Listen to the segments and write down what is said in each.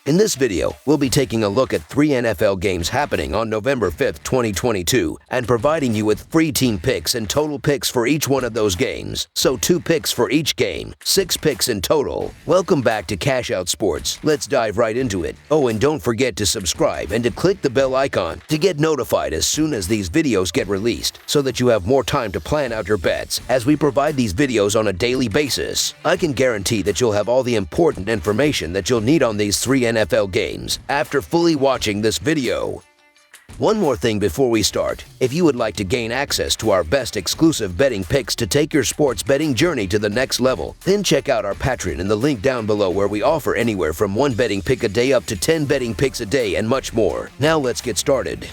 In this video, we'll be taking a look at 3 NFL games happening on November 5th, 2022, and providing you with free team picks and total picks for each one of those games. So 2 picks for each game, 6 picks in total. Welcome back to Cash Out Sports. Let's dive right into it. Oh, and don't forget to subscribe and to click the bell icon to get notified as soon as these videos get released, so that you have more time to plan out your bets as we provide these videos on a daily basis. I can guarantee that you'll have all the important information that you'll need on these 3 NFL games after fully watching this video. One more thing before we start. If you would like to gain access to our best exclusive betting picks to take your sports betting journey to the next level, then check out our Patreon in the link down below, where we offer anywhere from 1 betting pick a day up to 10 betting picks a day and much more. Now let's get started.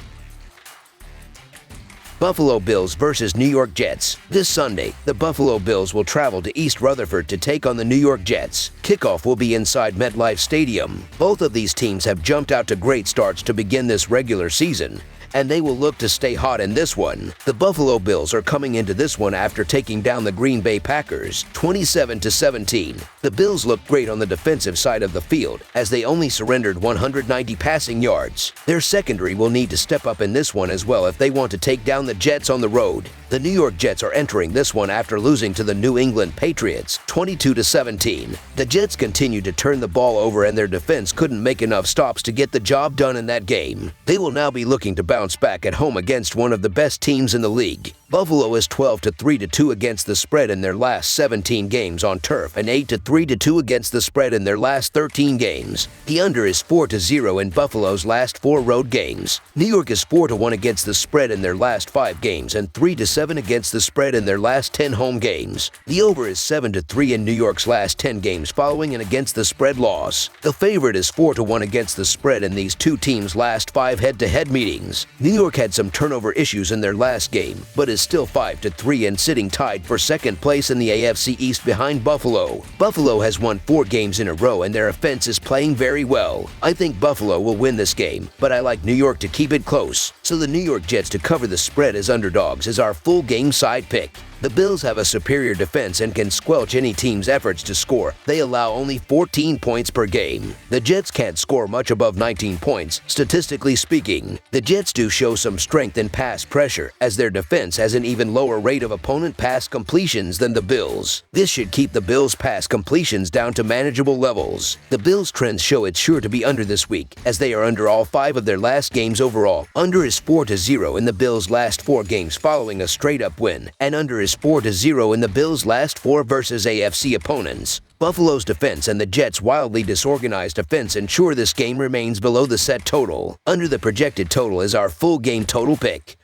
Buffalo Bills versus New York Jets. This Sunday, the Buffalo Bills will travel to East Rutherford to take on the New York Jets. Kickoff will be inside MetLife Stadium. Both of these teams have jumped out to great starts to begin this regular season, and they will look to stay hot in this one. The Buffalo Bills are coming into this one after taking down the Green Bay Packers 27-17. The Bills look great on the defensive side of the field, as they only surrendered 190 passing yards. Their secondary will need to step up in this one as well if they want to take down the Jets on the road. The New York Jets are entering this one after losing to the New England Patriots 22-17. The Jets continue to turn the ball over, and their defense couldn't make enough stops to get the job done in that game. They will now be looking to bounce back at home against one of the best teams in the league. Buffalo is 12-3-2 against the spread in their last 17 games on turf, and 8-3-2 against the spread in their last 13 games. The under is 4-0 in Buffalo's last 4 road games. New York is 4-1 against the spread in their last 5 games and 3-7 against the spread in their last 10 home games. The over is 7-3 in New York's last 10 games following an against the spread loss. The favorite is 4-1 against the spread in these two teams' last 5 head-to-head meetings. New York had some turnover issues in their last game, but is still 5-3 and sitting tied for second place in the AFC East behind Buffalo. Buffalo has won 4 games in a row, and their offense is playing very well. I think Buffalo will win this game, but I like New York to keep it close. So the New York Jets to cover the spread as underdogs is our full game side pick. The Bills have a superior defense and can squelch any team's efforts to score. They allow only 14 points per game. The Jets can't score much above 19 points, statistically speaking. The Jets do show some strength in pass pressure, as their defense has an even lower rate of opponent pass completions than the Bills. This should keep the Bills' pass completions down to manageable levels. The Bills' trends show it's sure to be under this week, as they are under all 5 of their last games overall. Under is 4-0 in the Bills' last 4 games following a straight-up win, and under is 4-0 in the Bills' last 4 versus AFC opponents. Buffalo's defense and the Jets' wildly disorganized offense ensure this game remains below the set total. Under the projected total is our full game total pick.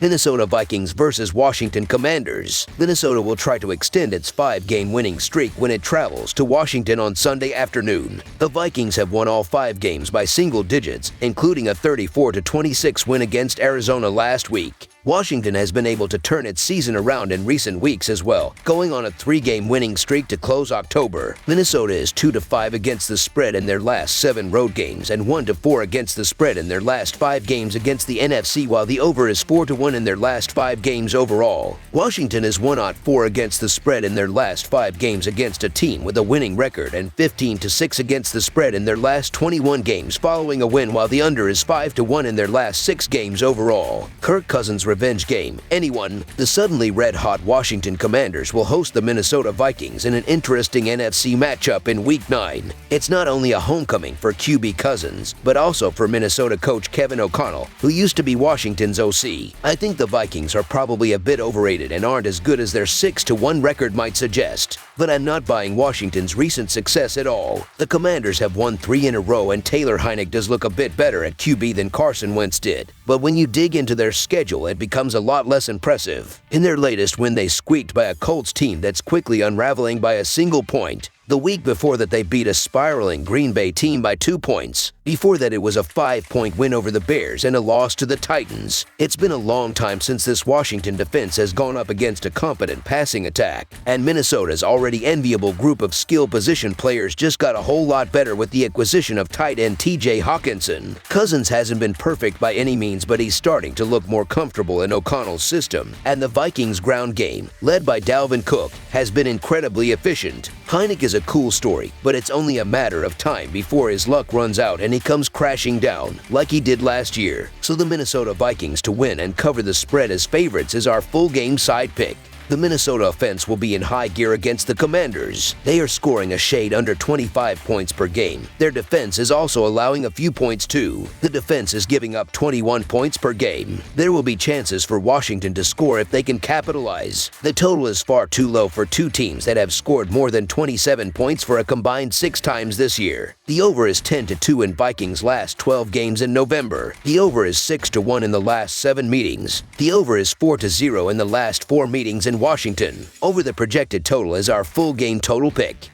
Minnesota Vikings versus Washington Commanders. Minnesota will try to extend its 5-game winning streak when it travels to Washington on Sunday afternoon. The Vikings have won all 5 games by single digits, including a 34-26 win against Arizona last week. Washington has been able to turn its season around in recent weeks as well, going on a 3-game winning streak to close October. Minnesota is 2-5 against the spread in their last 7 road games and 1-4 against the spread in their last 5 games against the NFC, while the over is 4-1 in their last 5 games overall. Washington is 1-4 against the spread in their last 5 games against a team with a winning record, and 15-6 against the spread in their last 21 games following a win, while the under is 5-1 in their last 6 games overall. Kirk Cousins' revenge game. Anyone? The suddenly red-hot Washington Commanders will host the Minnesota Vikings in an interesting NFC matchup in Week 9. It's not only a homecoming for QB Cousins, but also for Minnesota coach Kevin O'Connell, who used to be Washington's OC. I think the Vikings are probably a bit overrated and aren't as good as their 6-1 record might suggest, but I'm not buying Washington's recent success at all. The Commanders have won 3 in a row, and Taylor Heinicke does look a bit better at QB than Carson Wentz did, but when you dig into their schedule, it becomes a lot less impressive. In their latest win, they squeaked by a Colts team that's quickly unraveling by a single point. The week before that, they beat a spiraling Green Bay team by 2 points. Before that, it was a 5-point win over the Bears and a loss to the Titans. It's been a long time since this Washington defense has gone up against a competent passing attack, and Minnesota's already enviable group of skill position players just got a whole lot better with the acquisition of tight end TJ Hawkinson. Cousins hasn't been perfect by any means, but he's starting to look more comfortable in O'Connell's system, and the Vikings' ground game, led by Dalvin Cook, has been incredibly efficient. Heinicke is a cool story, but it's only a matter of time before his luck runs out and he comes crashing down, like he did last year. So the Minnesota Vikings to win and cover the spread as favorites is our full game side pick. The Minnesota offense will be in high gear against the Commanders. They are scoring a shade under 25 points per game. Their defense is also allowing a few points too. The defense is giving up 21 points per game. There will be chances for Washington to score if they can capitalize. The total is far too low for two teams that have scored more than 27 points for a combined 6 times this year. The over is 10-2 in Vikings' last 12 games in November. The over is 6-1 in the last 7 meetings. The over is 4-0 in the last 4 meetings in Washington. Over the projected total is our full game total pick.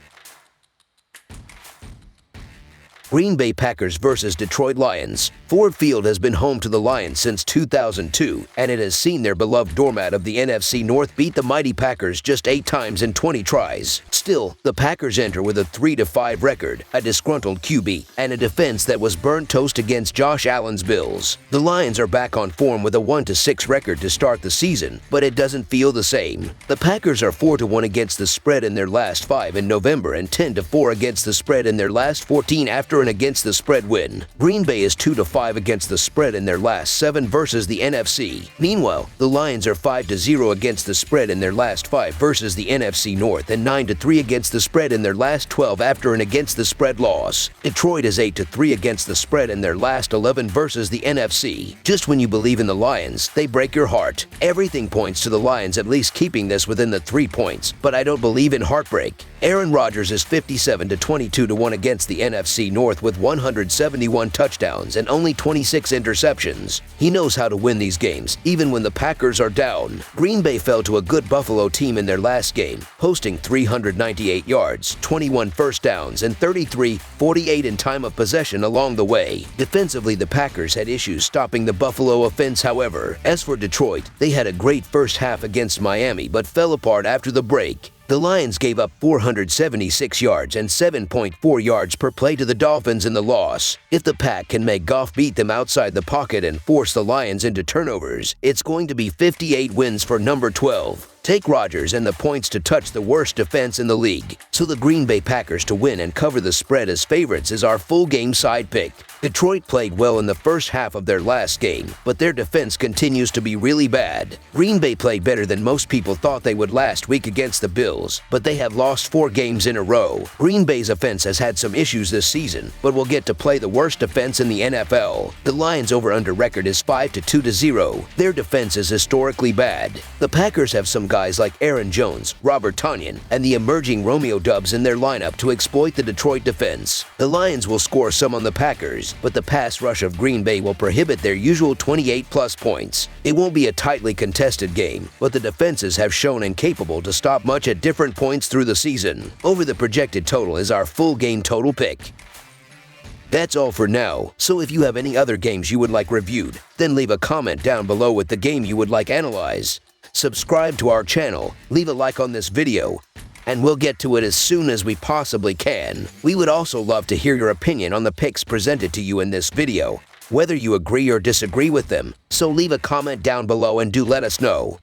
Green Bay Packers versus Detroit Lions. Ford Field has been home to the Lions since 2002, and it has seen their beloved doormat of the NFC North beat the mighty Packers just 8 times in 20 tries. Still, the Packers enter with a 3-5 record, a disgruntled QB, and a defense that was burnt toast against Josh Allen's Bills. The Lions are back on form with a 1-6 record to start the season, but it doesn't feel the same. The Packers are 4-1 against the spread in their last 5 in November and 10-4 against the spread in their last 14 after an against the spread win. Green Bay is 2-5 against the spread in their last 7 versus the NFC. Meanwhile, the Lions are 5-0 against the spread in their last 5 versus the NFC North and 9-3 against the spread in their last 12 after an against the spread loss. Detroit is 8-3 against the spread in their last 11 versus the NFC. Just when you believe in the Lions, they break your heart. Everything points to the Lions at least keeping this within the 3 points, but I don't believe in heartbreak. Aaron Rodgers is 57-22-1 against the NFC North with 171 touchdowns and only 26 interceptions. He knows how to win these games, even when the Packers are down. Green Bay fell to a good Buffalo team in their last game, posting 398 yards, 21 first downs, and 33-48 in time of possession along the way. Defensively, the Packers had issues stopping the Buffalo offense, however. As for Detroit, they had a great first half against Miami but fell apart after the break. The Lions gave up 476 yards and 7.4 yards per play to the Dolphins in the loss. If the Pack can make Goff beat them outside the pocket and force the Lions into turnovers, it's going to be 58 wins for number 12. Take Rodgers and the points to touch the worst defense in the league. So the Green Bay Packers to win and cover the spread as favorites is our full game side pick. Detroit played well in the first half of their last game, but their defense continues to be really bad. Green Bay played better than most people thought they would last week against the Bills, but they have lost 4 games in a row. Green Bay's offense has had some issues this season, but will get to play the worst defense in the NFL. The Lions over-under record is 5-2-0. Their defense is historically bad. The Packers have some guys like Aaron Jones, Robert Tonyan, and the emerging Romeo Doubs in their lineup to exploit the Detroit defense. The Lions will score some on the Packers, but the pass rush of Green Bay will prohibit their usual 28-plus points. It won't be a tightly contested game, but the defenses have shown incapable to stop much at different points through the season. Over the projected total is our full game total pick. That's all for now, so if you have any other games you would like reviewed, then leave a comment down below with the game you would like analyzed. Subscribe to our channel, leave a like on this video, and we'll get to it as soon as we possibly can. We would also love to hear your opinion on the picks presented to you in this video, whether you agree or disagree with them, so leave a comment down below and do let us know.